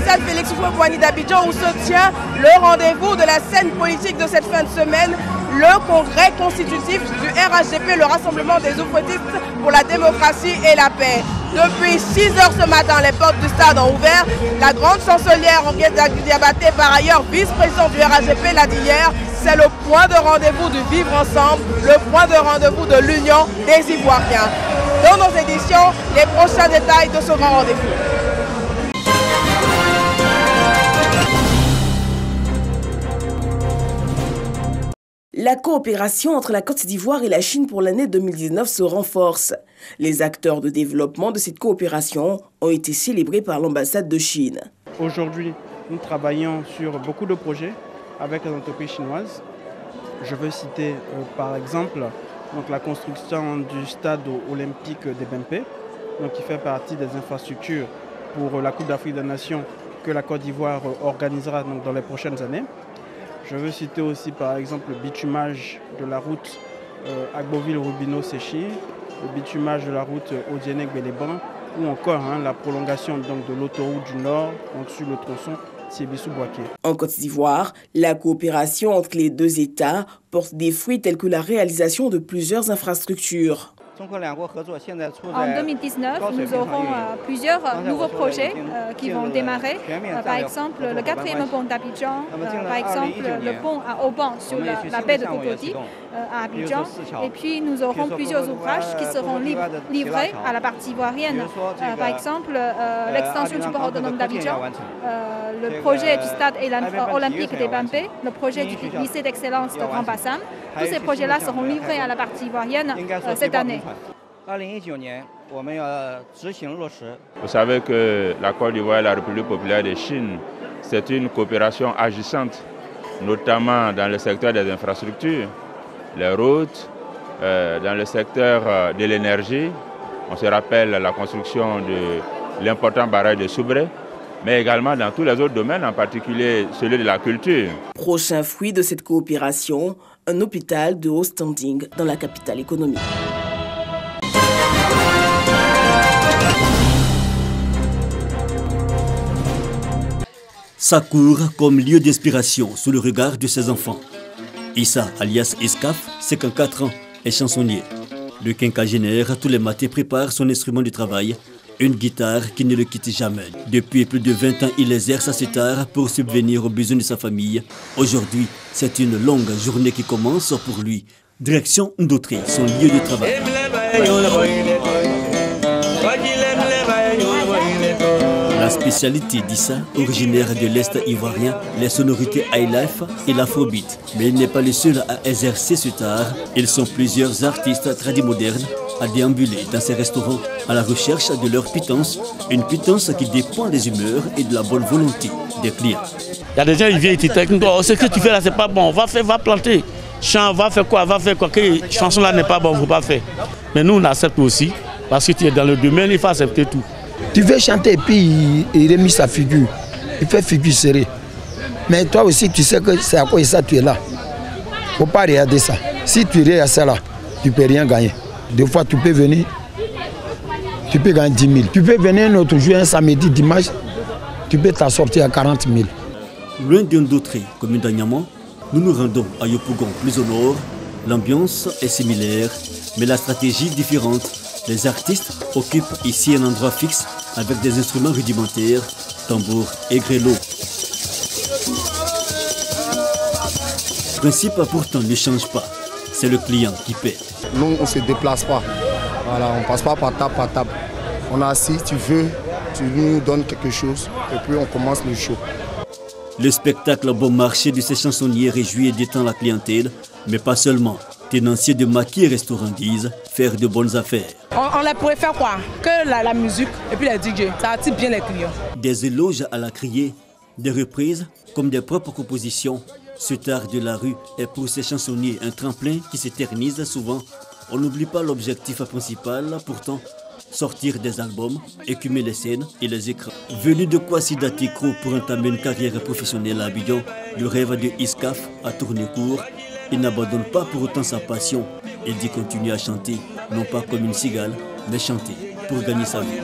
stade Félix Houphouët-Boigny d'Abidjan où se tient le rendez-vous de la scène politique de cette fin de semaine, le congrès constitutif du RHDP, le Rassemblement des Houphouëtistes pour la démocratie et la paix. Depuis 6 h ce matin, les portes du stade ont ouvert. La grande chancelière Ngueda Diabaté, par ailleurs vice-présidente du RHDP, l'a dit hier, c'est le point de rendez-vous du vivre ensemble, le point de rendez-vous de l'union des Ivoiriens. Dans nos éditions, les prochains détails de ce grand rendez-vous. La coopération entre la Côte d'Ivoire et la Chine pour l'année 2019 se renforce. Les acteurs de développement de cette coopération ont été célébrés par l'ambassade de Chine. Aujourd'hui, nous travaillons sur beaucoup de projets avec les entreprises chinoises. Je veux citer par exemple la construction du stade olympique des Bempé, qui fait partie des infrastructures pour la Coupe d'Afrique des Nations que la Côte d'Ivoire organisera dans les prochaines années. Je veux citer aussi par exemple le bitumage de la route Agboville-Rubino-Séchi, le bitumage de la route Odienec-Béléban ou encore la prolongation de l'autoroute du Nord sur le tronçon Siébissou-Boaké. En Côte d'Ivoire, la coopération entre les deux États porte des fruits tels que la réalisation de plusieurs infrastructures. En 2019, nous aurons plusieurs nouveaux projets qui vont démarrer. Par exemple, le 4e pont d'Abidjan, par exemple, le pont à Auban sur la baie de Cocody à Abidjan. Et puis, nous aurons plusieurs ouvrages qui seront livrés à la partie ivoirienne. Par exemple, l'extension du port autonome d'Abidjan, le projet du stade olympique des Bempé, le projet du lycée d'excellence de Grand Bassam. Tous ces projets-là seront livrés à la partie ivoirienne cette année. Vous savez que la Côte d'Ivoire et la République populaire de Chine, c'est une coopération agissante, notamment dans le secteur des infrastructures, les routes, dans le secteur de l'énergie. On se rappelle la construction de l'important barrage de Soubré, mais également dans tous les autres domaines, en particulier celui de la culture. Prochain fruit de cette coopération, un hôpital de haut standing dans la capitale économique. Ça court comme lieu d'inspiration sous le regard de ses enfants. Issa, alias Escaf, 54 ans, est chansonnier. Le quinquagénaire, tous les matins, prépare son instrument de travail, une guitare qui ne le quitte jamais. Depuis plus de 20 ans, il exerce à cet art pour subvenir aux besoins de sa famille. Aujourd'hui, c'est une longue journée qui commence pour lui. Direction Ndotri, son lieu de travail. La spécialité d'Issa, originaire de l'Est ivoirien, les sonorités highlife et l'afrobeat. Mais il n'est pas le seul à exercer cet art. Ils sont plusieurs artistes tradimodernes à déambuler dans ces restaurants à la recherche de leur pitance, une pitance qui dépend des humeurs et de la bonne volonté des clients. Il y a des gens qui viennent et qui disent ce que tu fais là c'est pas bon, va planter, chant, va faire quoi, que chanson là n'est pas bon, faut pas faire. Mais nous on accepte aussi, parce que tu es dans le domaine, il faut accepter tout. Tu veux chanter et puis il remet sa figure, il fait figure serrée. Mais toi aussi tu sais que c'est à quoi ça tu es là. Faut pas regarder ça. Si tu regardes ça là, tu peux rien gagner. Des fois, tu peux venir, tu peux gagner 10 000. Tu peux venir un autre jour, un samedi, dimanche, tu peux t'en sortir à 40 000. Loin d'un d'autres, commune d'Agnaman, nous nous rendons à Yopougon, plus au nord. L'ambiance est similaire, mais la stratégie différente. Les artistes occupent ici un endroit fixe avec des instruments rudimentaires, tambour et grelot. Le principe pourtant ne change pas, c'est le client qui paie. Nous, on ne se déplace pas. Voilà, on ne passe pas par table. On est assis, tu veux, tu nous donnes quelque chose et puis on commence le show. Le spectacle bon marché de ces chansonniers réjouit et détend la clientèle, mais pas seulement. Tenanciers de maquis et restaurants disent faire de bonnes affaires. On les pourrait faire quoi? Que la musique et puis les DJ, ça attire bien les clients. Des éloges à la criée, des reprises comme des propres compositions. Ce art de la rue est pour ces chansonniers un tremplin qui s'éternise souvent. On n'oublie pas l'objectif principal, pourtant, sortir des albums, écumer les scènes et les écrans. Venu de Kwasi Datikro pour entamer une carrière professionnelle à Abidjan, le rêve de Iskaf a tourné court. Il n'abandonne pas pour autant sa passion. Il dit continuer à chanter, non pas comme une cigale, mais chanter pour gagner sa vie.